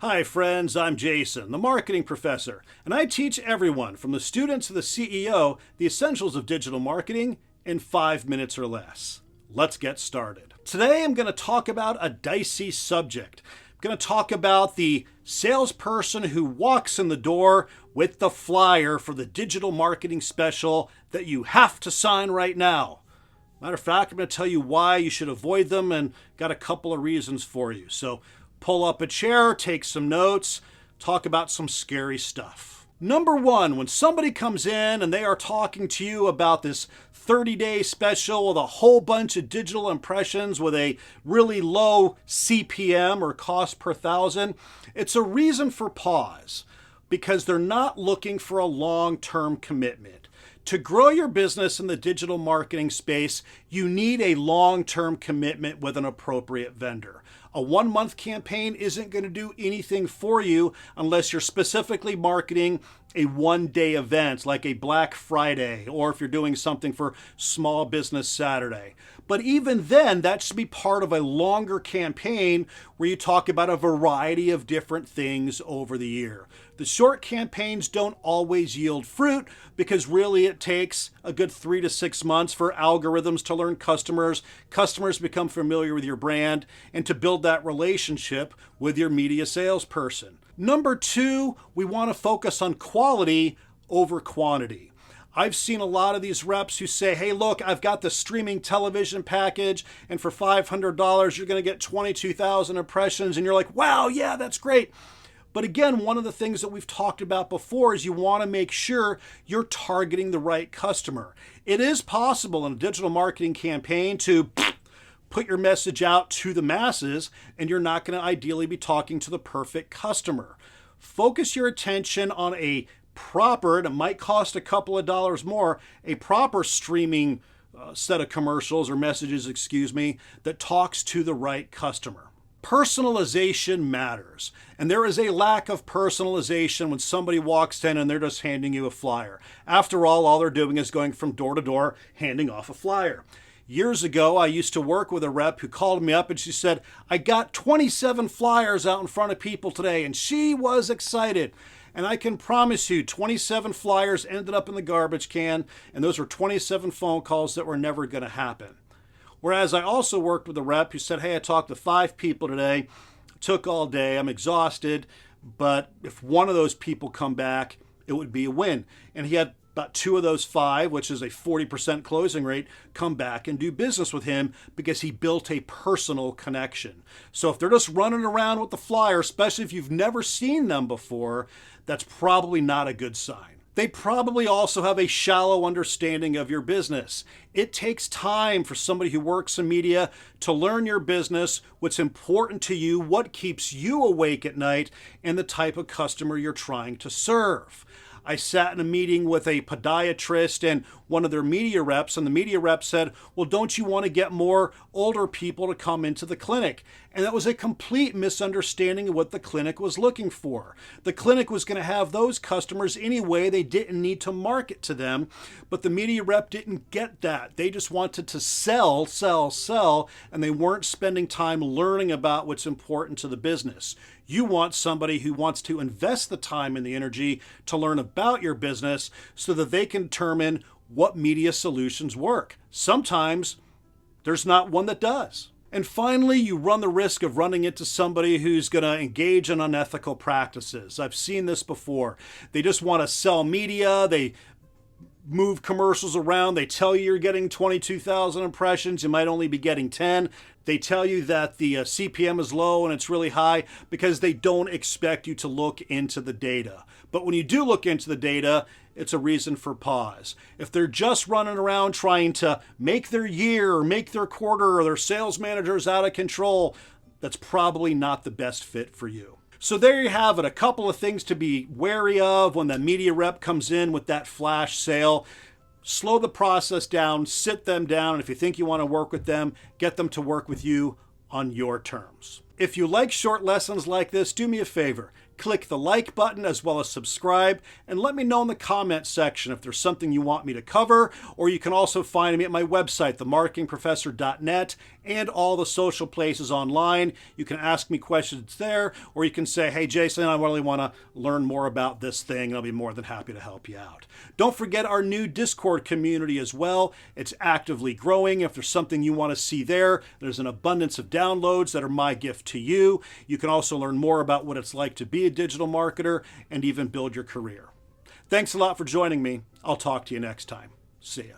Hi friends, I'm Jason, the marketing professor, and I teach everyone from the student to the CEO the essentials of digital marketing in 5 minutes or less. Let's get started. Today I'm going to talk about a dicey subject. I'm going to talk about the salesperson who walks in the door with the flyer for the digital marketing special that you have to sign right now. Matter of fact, I'm going to tell you why you should avoid them and got a couple of reasons for you. So pull up a chair, take some notes, talk about some scary stuff. Number one, when somebody comes in and they are talking to you about this 30-day special with a whole bunch of digital impressions with a really low CPM or cost per thousand, it's a reason for pause because they're not looking for a long-term commitment. To grow your business in the digital marketing space, you need a long-term commitment with an appropriate vendor. A 1-month campaign isn't going to do anything for you unless you're specifically marketing a 1-day event like a Black Friday, or if you're doing something for Small Business Saturday. But even then, that should be part of a longer campaign where you talk about a variety of different things over the year. The short campaigns don't always yield fruit because really it takes a good 3 to 6 months for algorithms to learn customers become familiar with your brand, and to build that relationship with your media salesperson. Number two, we want to focus on quality over quantity. I've seen a lot of these reps who say, hey, look, I've got the streaming television package, and for $500, you're going to get 22,000 impressions. And you're like, wow, yeah, that's great. But again, one of the things that we've talked about before is you want to make sure you're targeting the right customer. It is possible in a digital marketing campaign to put your message out to the masses, and you're not going to ideally be talking to the perfect customer. Focus your attention on a proper, and it might cost a couple of dollars more, a proper streaming set of commercials or messages, that talks to the right customer. Personalization matters, and there is a lack of personalization when somebody walks in and they're just handing you a flyer. After all they're doing is going from door to door handing off a flyer. Years ago, I used to work with a rep who called me up and she said, I got 27 flyers out in front of people today, and she was excited. And I can promise you 27 flyers ended up in the garbage can, and those were 27 phone calls that were never going to happen. Whereas I also worked with a rep who said, hey, I talked to 5 people today, it took all day, I'm exhausted, but if one of those people come back, it would be a win. And he had about 2 of those 5, which is a 40% closing rate, come back and do business with him because he built a personal connection. So if they're just running around with the flyer, especially if you've never seen them before, that's probably not a good sign. They probably also have a shallow understanding of your business. It takes time for somebody who works in media to learn your business, what's important to you, what keeps you awake at night, and the type of customer you're trying to serve. I sat in a meeting with a podiatrist and one of their media reps, and the media rep said, well, don't you want to get more older people to come into the clinic? And that was a complete misunderstanding of what the clinic was looking for. The clinic was going to have those customers anyway. They didn't need to market to them, but the media rep didn't get that. They just wanted to sell, and they weren't spending time learning about what's important to the business. You want somebody who wants to invest the time and the energy to learn about your business so that they can determine what media solutions work. Sometimes there's not one that does. And finally, you run the risk of running into somebody who's going to engage in unethical practices. I've seen this before. They just want to sell media. They move commercials around. They tell you you're getting 22,000 impressions. You might only be getting 10. They tell you that the CPM is low and it's really high because they don't expect you to look into the data. But when you do look into the data, it's a reason for pause. If they're just running around trying to make their year or make their quarter, or their sales manager's out of control, that's probably not the best fit for you. So there you have it, a couple of things to be wary of when the media rep comes in with that flash sale. Slow the process down, sit them down, and if you think you want to work with them, get them to work with you on your terms. If you like short lessons like this, do me a favor. Click the like button as well as subscribe, and let me know in the comment section if there's something you want me to cover, or you can also find me at my website, themarketingprofessor.net, and all the social places online. You can ask me questions there, or you can say, hey Jason, I really want to learn more about this thing, and I'll be more than happy to help you out. Don't forget our new Discord community as well. It's actively growing. If there's something you want to see there, there's an abundance of downloads that are my gift to you. You can also learn more about what it's like to be a digital marketer and even build your career. Thanks a lot for joining me. I'll talk to you next time. See ya.